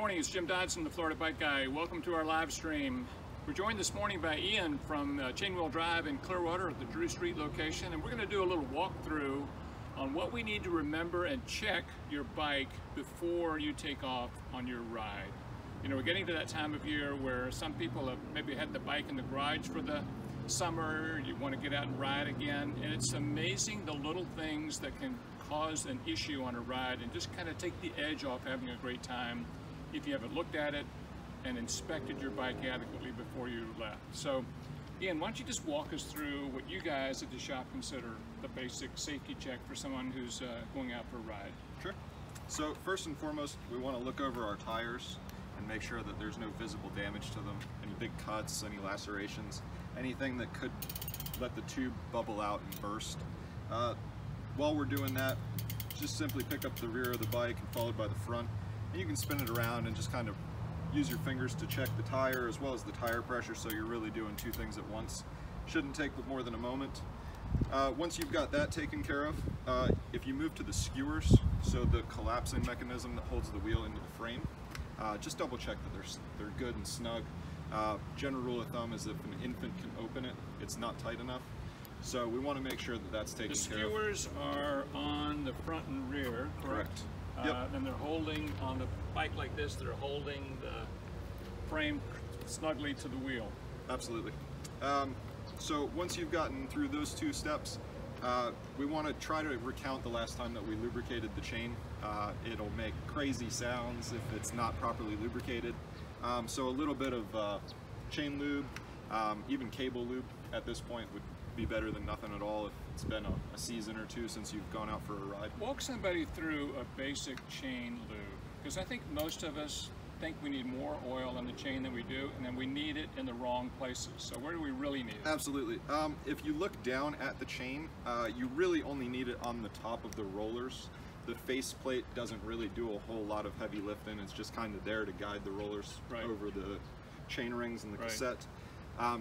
morning, it's Jim Dodson, the Florida Bike Guy. Welcome to our live stream. We're joined this morning by Ian from Chainwheel Drive in Clearwater at the Drew Street location, and we're going to do a little walkthrough on what we need to remember and check your bike before you take off on your ride. You know, we're getting to that time of year where some people have maybe had the bike in the garage for the summer, you want to get out and ride again, and it's amazing the little things that can cause an issue on a ride and just kind of take the edge off having a great time if you haven't looked at it and inspected your bike adequately before you left. So Ian, why don't you just walk us through what you guys at the shop consider the basic safety check for someone who's going out for a ride? Sure. So first and foremost, we want to look over our tires and make sure that there's no visible damage to them, any big cuts, any lacerations, anything that could let the tube bubble out and burst. While we're doing that, just simply pick up the rear of the bike and followed by the front, and you can spin it around and just kind of use your fingers to check the tire as well as the tire pressure, so you're really doing two things at once. Shouldn't take more than a moment. Once you've got that taken care of, if you move to the skewers, so the collapsing mechanism that holds the wheel into the frame, just double check that they're good and snug. General rule of thumb is if an infant can open it, it's not tight enough. So we want to make sure that that's taken care of. The skewers are on the front and rear, correct? Yep. And they're holding, on a bike like this, they're holding the frame snugly to the wheel. Absolutely. So once you've gotten through those two steps, we want to try to recount the last time that we lubricated the chain. It'll make crazy sounds if it's not properly lubricated. So a little bit of chain lube, even cable lube at this point would be better than nothing at all if it's been a season or two since you've gone out for a ride. Walk somebody through a basic chain lube, because I think most of us think we need more oil on the chain than we do, and then we need it in the wrong places. So where do we really need it? Absolutely. If you look down at the chain, you really only need it on the top of the rollers. The faceplate doesn't really do a whole lot of heavy lifting. It's just kind of there to guide the rollers over the chain rings and the cassette.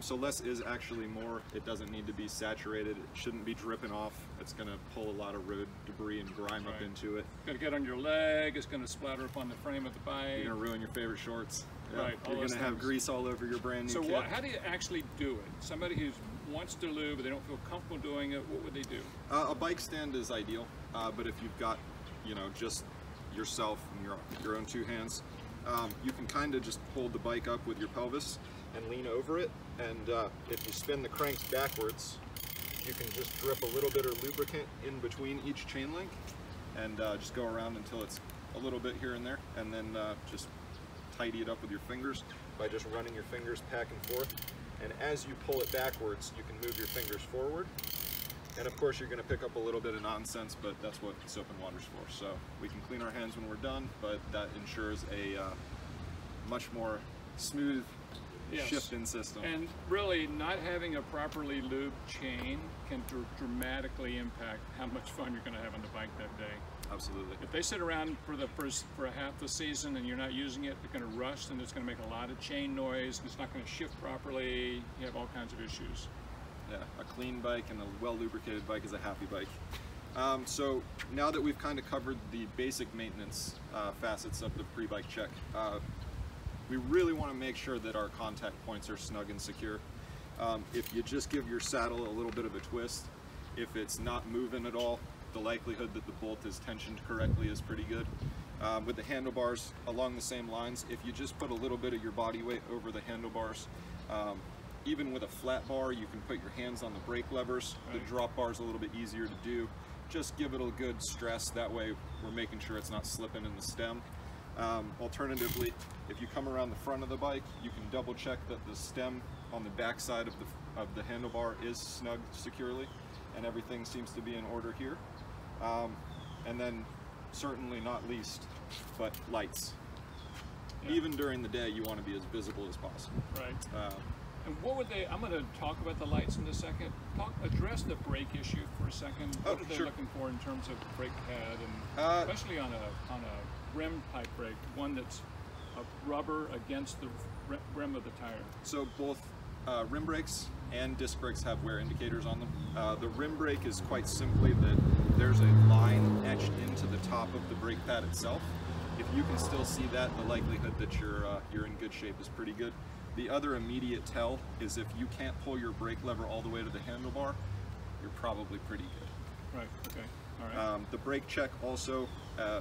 So less is actually more. It doesn't need to be saturated. It shouldn't be dripping off. It's going to pull a lot of road debris and grime up into it. It's going to get on your leg. It's going to splatter up on the frame of the bike. You're going to ruin your favorite shorts. Yeah. Right. You're going to have grease all over your brand new kit. So how do you actually do it? Somebody who wants to lube but they don't feel comfortable doing it, what would they do? A bike stand is ideal, but if you've got, you know, just yourself and your own two hands, you can kind of just hold the bike up with your pelvis and lean over it, and if you spin the cranks backwards, you can just drip a little bit of lubricant in between each chain link and just go around until it's a little bit here and there, and then just tidy it up with your fingers by just running your fingers back and forth. And as you pull it backwards, you can move your fingers forward, and of course you're going to pick up a little bit of nonsense, but that's what soap and water's for. So we can clean our hands when we're done, but that ensures a much more smooth shift-in system. And really, not having a properly lubed chain can dramatically impact how much fun you're going to have on the bike that day. Absolutely. If they sit around for half the season and you're not using it, they're going to rust and it's going to make a lot of chain noise. It's not going to shift properly. You have all kinds of issues. Yeah, a clean bike and a well-lubricated bike is a happy bike. So now that we've kind of covered the basic maintenance facets of the pre-bike check, we really want to make sure that our contact points are snug and secure. If you just give your saddle a little bit of a twist, if it's not moving at all, the likelihood that the bolt is tensioned correctly is pretty good. With the handlebars, along the same lines, if you just put a little bit of your body weight over the handlebars, even with a flat bar, you can put your hands on the brake levers. The drop bar is a little bit easier to do. Just give it a good stress, that way we're making sure it's not slipping in the stem. Alternatively, if you come around the front of the bike, you can double check that the stem on the back side of the handlebar is snug securely, and everything seems to be in order here. And then, certainly not least, but lights. Yeah. Even during the day, you want to be as visible as possible. Right. And what would they, I'm going to talk about the lights in a second. Address the brake issue for a second. What are they looking for in terms of brake pad, and especially on a rim type brake, one that's a rubber against the rim of the tire? So both rim brakes and disc brakes have wear indicators on them. The rim brake is quite simply that there's a line etched into the top of the brake pad itself. If you can still see that, the likelihood that you're in good shape is pretty good. The other immediate tell is if you can't pull your brake lever all the way to the handlebar, you're probably pretty good. Right, okay, all right. The brake check also,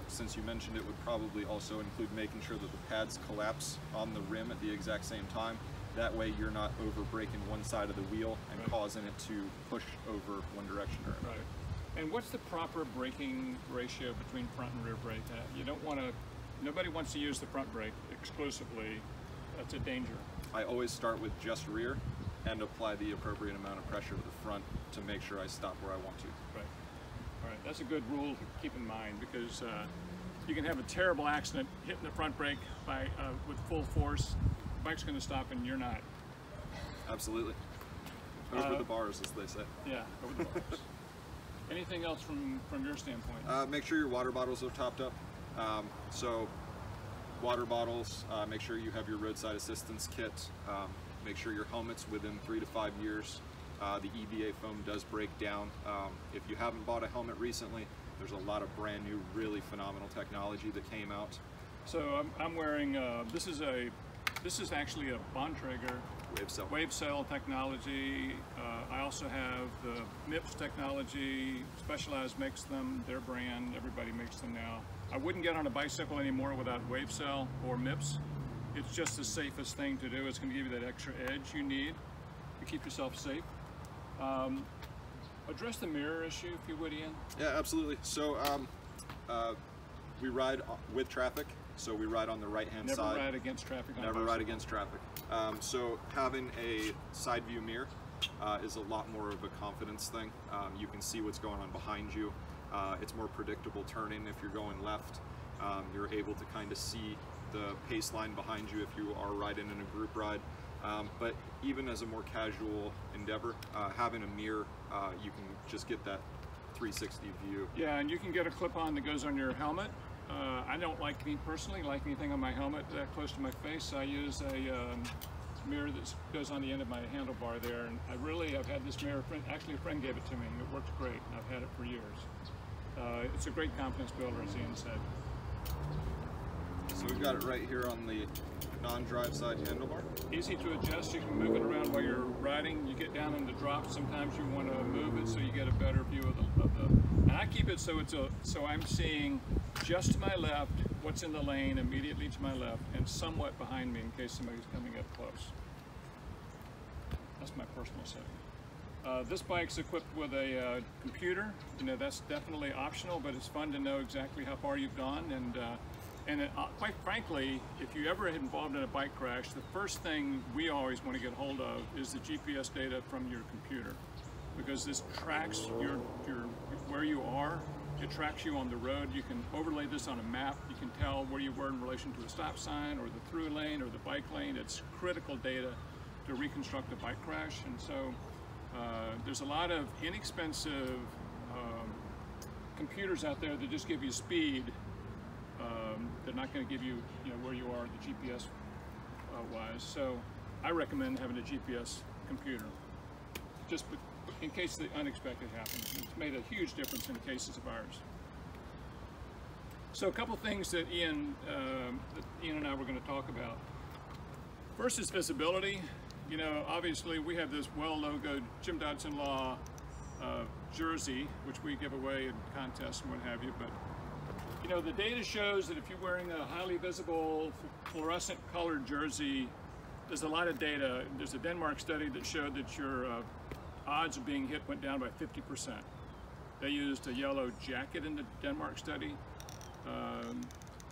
since you mentioned it, would probably also include making sure that the pads collapse on the rim at the exact same time. That way you're not over braking one side of the wheel and right. causing it to push over one direction or another. Right. And what's the proper braking ratio between front and rear brake? You don't want to, nobody wants to use the front brake exclusively. That's a danger. I always start with just rear and apply the appropriate amount of pressure to the front to make sure I stop where I want to. Right. All right. That's a good rule to keep in mind, because you can have a terrible accident hitting the front brake with full force. The bike's going to stop and you're not. Absolutely. Over the bars, as they say. Yeah, over the bars. Anything else from your standpoint? Make sure your water bottles are topped up. So water bottles, make sure you have your roadside assistance kit, make sure your helmet's within 3 to 5 years. The EVA foam does break down. If you haven't bought a helmet recently, there's a lot of brand new, really phenomenal technology that came out. So I'm wearing, this is actually a Bontrager wave cell technology. I also have the MIPS technology. Specialized makes them, their brand, everybody makes them now. I wouldn't get on a bicycle anymore without wave cell or MIPS. It's just the safest thing to do. It's going to give you that extra edge you need to keep yourself safe. Address the mirror issue, if you would, Ian. Yeah, absolutely. So we ride with traffic. So we ride on the right-hand side. Never ride against traffic. Never ride against traffic. So having a side view mirror is a lot more of a confidence thing. You can see what's going on behind you. It's more predictable turning if you're going left. You're able to kind of see the pace line behind you if you are riding in a group ride. But even as a more casual endeavor, having a mirror, you can just get that 360 view. Yeah, and you can get a clip-on that goes on your helmet. I don't like anything on my helmet that close to my face. I use a mirror that goes on the end of my handlebar there, and I've had this mirror, actually a friend gave it to me, and it works great, and I've had it for years. It's a great confidence builder, as Ian said. So we've got it right here on the non-drive side handlebar. Easy to adjust. You can move it around while you're riding. You get down in the drop. Sometimes you want to move it so you get a better view of the. And I keep it so so I'm seeing just to my left what's in the lane immediately to my left, and somewhat behind me in case somebody's coming up close. That's my personal setting. This bike's equipped with a computer. You know, that's definitely optional, but it's fun to know exactly how far you've gone. And quite frankly, if you ever get involved in a bike crash, the first thing we always want to get hold of is the GPS data from your computer, because this tracks where you are. It tracks you on the road. You can overlay this on a map. You can tell where you were in relation to a stop sign or the through lane or the bike lane. It's critical data to reconstruct a bike crash. And so there's a lot of inexpensive computers out there that just give you speed. They're not going to give you, where you are, the GPS wise. So I recommend having a GPS computer, just in case the unexpected happens. It's made a huge difference in cases of ours. So a couple things that Ian and I were going to talk about. First is visibility. Obviously we have this well-logoed Jim Dodson Law jersey, which we give away in contests and what have you, but the data shows that if you're wearing a highly visible fluorescent colored jersey, there's a lot of data. There's a Denmark study that showed that your odds of being hit went down by 50%. They used a yellow jacket in the Denmark study.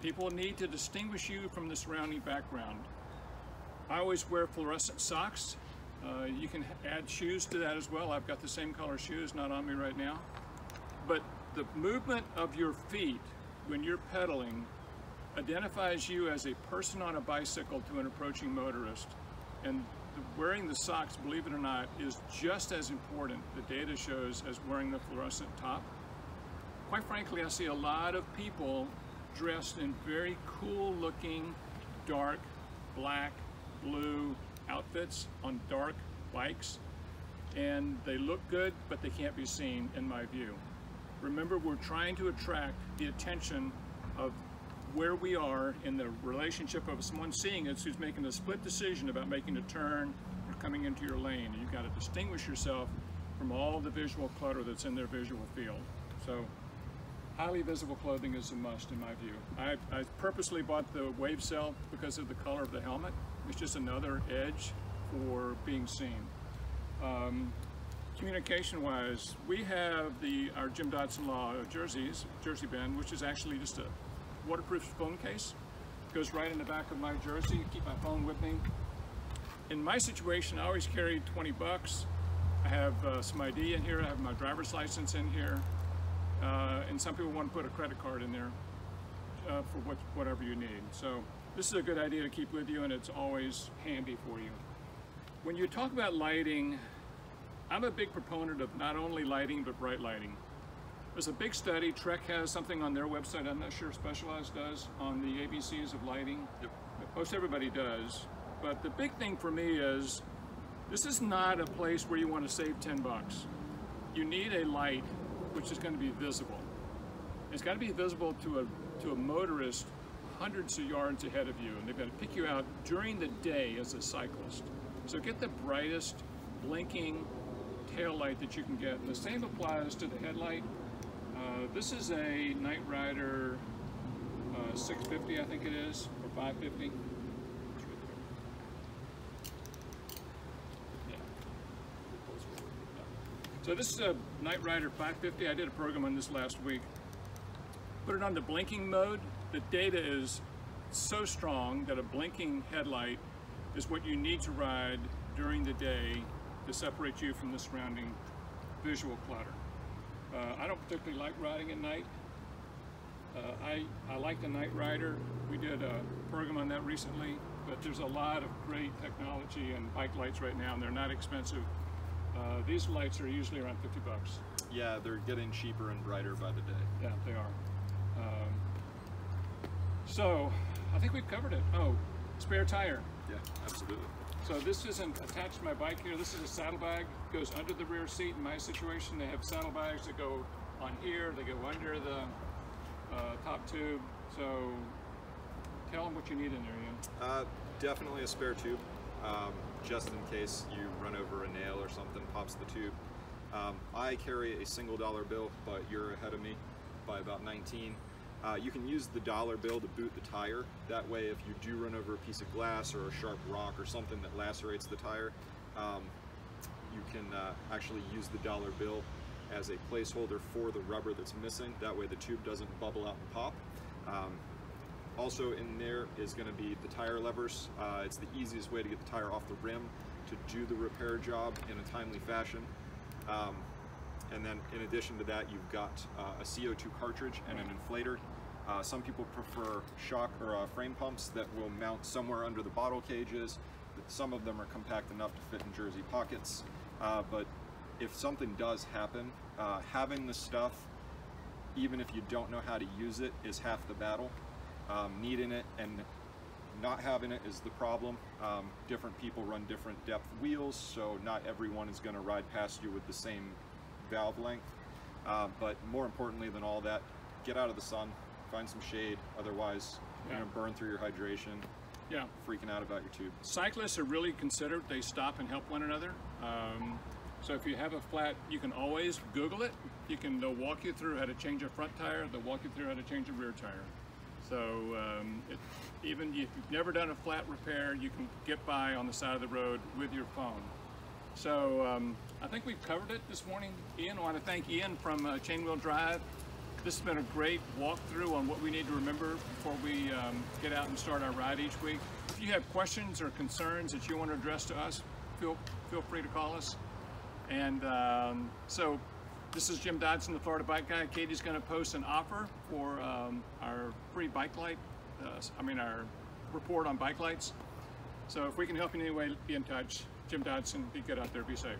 People need to distinguish you from the surrounding background. I always wear fluorescent socks. You can add shoes to that as well. I've got the same color shoes, not on me right now. But the movement of your feet when you're pedaling identifies you as a person on a bicycle to an approaching motorist. And wearing the socks, believe it or not, is just as important, the data shows, as wearing the fluorescent top. Quite frankly, I see a lot of people dressed in very cool looking, dark, black, blue outfits on dark bikes, and they look good, but they can't be seen in my view. Remember, we're trying to attract the attention of where we are in the relationship of someone seeing us who's making a split decision about making a turn or coming into your lane. And you've got to distinguish yourself from all the visual clutter that's in their visual field. So highly visible clothing is a must in my view. I purposely bought the wave cell because of the color of the helmet. It's just another edge for being seen. Communication-wise, we have our Jim Dodson Law jersey band, which is actually just a waterproof phone case. It goes right in the back of my jersey. Keep my phone with me. In my situation, I always carry 20 bucks. I have some ID in here. I have my driver's license in here. And some people want to put a credit card in there for whatever you need. So this is a good idea to keep with you, and it's always handy for you. When you talk about lighting, I'm a big proponent of not only lighting, but bright lighting. There's a big study, Trek has something on their website, I'm not sure Specialized does, on the ABCs of lighting. Yep. Most everybody does. But the big thing for me is, this is not a place where you want to save 10 bucks. You need a light which is going to be visible. It's got to be visible to a motorist hundreds of yards ahead of you, and they've got to pick you out during the day as a cyclist. So get the brightest blinking tail light that you can get. And the same applies to the headlight. This is a Night Rider 650, I think it is, or 550. Yeah. So this is a Night Rider 550. I did a program on this last week. Put it on the blinking mode. The data is so strong that a blinking headlight is what you need to ride during the day to separate you from the surrounding visual clutter. I don't particularly like riding at night. I like the Night Rider. We did a program on that recently, but there's a lot of great technology and bike lights right now, and they're not expensive. These lights are usually around 50 bucks. Yeah, they're getting cheaper and brighter by the day. Yeah, they are. So I think we've covered it. Oh, spare tire. Yeah, absolutely. So this isn't attached to my bike here. This is a saddlebag. It goes under the rear seat. In my situation, they have saddlebags that go on here. They go under the top tube. So tell them what you need in there, Ian. Definitely a spare tube, just in case you run over a nail or something pops the tube. I carry a single dollar bill, but you're ahead of me by about 19. You can use the dollar bill to boot the tire. That way, if you do run over a piece of glass or a sharp rock or something that lacerates the tire, you can actually use the dollar bill as a placeholder for the rubber that's missing. That way the tube doesn't bubble out and pop. Also in there is going to be the tire levers. It's the easiest way to get the tire off the rim to do the repair job in a timely fashion. And then in addition to that, you've got a CO2 cartridge and an inflator. Some people prefer shock or frame pumps that will mount somewhere under the bottle cages. Some of them are compact enough to fit in jersey pockets. But if something does happen, having the stuff, even if you don't know how to use it, is half the battle. Needing it and not having it is the problem. Different people run different depth wheels, so not everyone is going to ride past you with the same valve length. But more importantly than all that, get out of the sun, find some shade, otherwise you're going to burn through your hydration. Yeah, freaking out about your tube. Cyclists are really considerate. They stop and help one another. So if you have a flat, you can always Google it. They'll walk you through how to change a front tire. They'll walk you through how to change a rear tire. So even if you've never done a flat repair, you can get by on the side of the road with your phone. So I think we've covered it this morning. Ian, I want to thank Ian from Chainwheel Drive. This has been a great walkthrough on what we need to remember before we get out and start our ride each week. If you have questions or concerns that you want to address to us, feel free to call us. And so this is Jim Dodson, the Florida Bike Guy. Katie's going to post an offer for our free bike light, our report on bike lights. So if we can help you in any way, be in touch. Jim Dodson, be good out there, be safe.